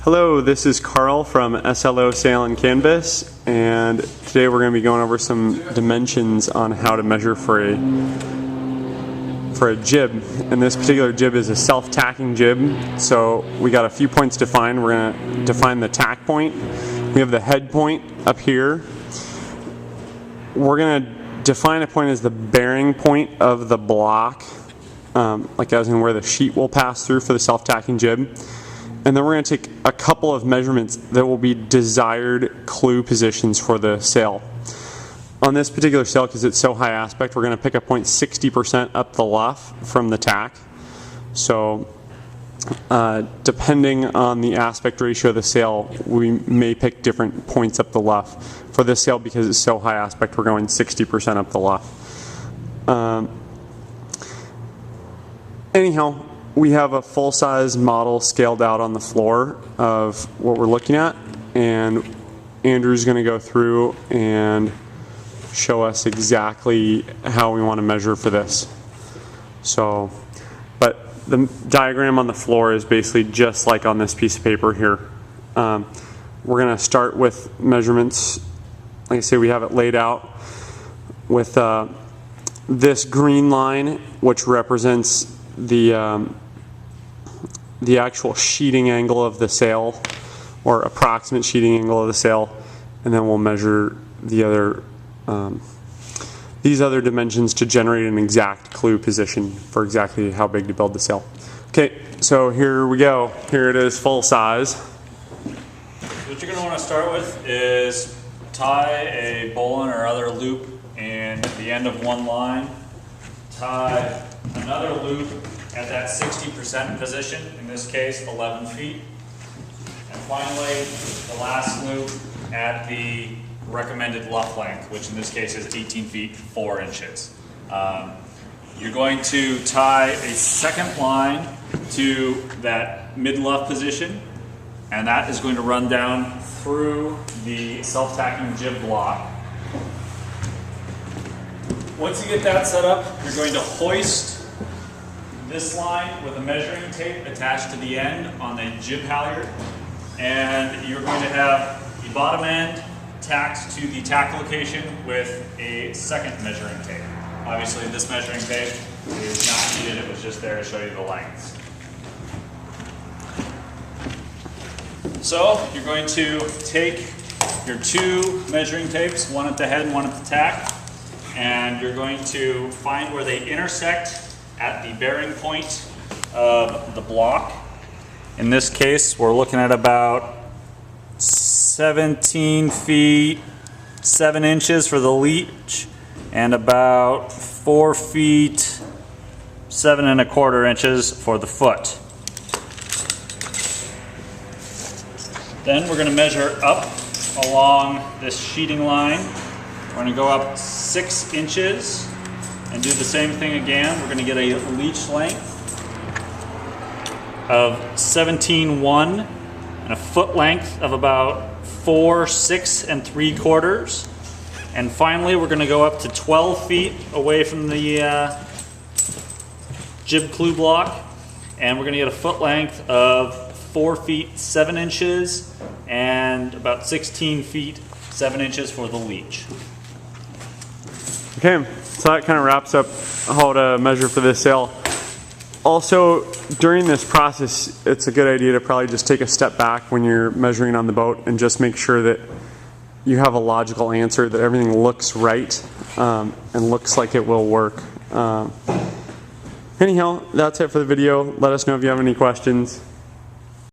Hello, this is Carl from SLO Sail and Canvas, and today we're going to be going over some dimensions on how to measure for a jib. And this particular jib is a self-tacking jib, so we got a few points defined. We're going to define the tack point. We have the head point up here. We're going to define a point as the bearing point of the block, like as in where the sheet will pass through for the self-tacking jib. And then we're going to take a couple of measurements that will be desired clew positions for the sail. On this particular sail, because it's so high aspect, we're going to pick a point 60% up the luff from the tack. So depending on the aspect ratio of the sail, we may pick different points up the luff. For this sail, because it's so high aspect, we're going 60% up the luff. Anyhow, we have a full-size model scaled out on the floor of what we're looking at, and Andrew's going to go through and show us exactly how we want to measure for this. So, but the diagram on the floor is basically just like on this piece of paper here. We're going to start with measurements. Like I say, we have it laid out with this green line, which represents the actual sheeting angle of the sail, or approximate sheeting angle of the sail, and then we'll measure the other these other dimensions to generate an exact clew position for exactly how big to build the sail. Okay, so here we go. Here it is, full size. What you're going to want to start with is tie a bowline or other loop in the end of one line. Tie another loop at that 60% position, in this case 11 feet. And finally, the last loop at the recommended luff length, which in this case is 18 feet 4 inches. You're going to tie a second line to that mid-luff position, and that is going to run down through the self-tacking jib block. Once you get that set up, you're going to hoist this line with a measuring tape attached to the end on the jib halyard, and you're going to have the bottom end tacked to the tack location with a second measuring tape. Obviously this measuring tape is not needed, it was just there to show you the lengths. So you're going to take your two measuring tapes, one at the head and one at the tack, and you're going to find where they intersect at the bearing point of the block. In this case, we're looking at about 17 feet 7 inches for the leech, and about 4 feet 7 1/4 inches for the foot. Then we're going to measure up along this sheeting line. We're going to go up 6 inches and do the same thing again. We're going to get a leech length of 17.1 and a foot length of about 4 6 3/4. And finally, we're going to go up to 12 feet away from the jib clew block, and we're going to get a foot length of 4 feet 7 inches and about 16 feet 7 inches for the leech. Okay, so that kind of wraps up how to measure for this sail. Also, during this process, it's a good idea to probably just take a step back when you're measuring on the boat and just make sure that you have a logical answer, that everything looks right and looks like it will work. Anyhow, that's it for the video. Let us know if you have any questions.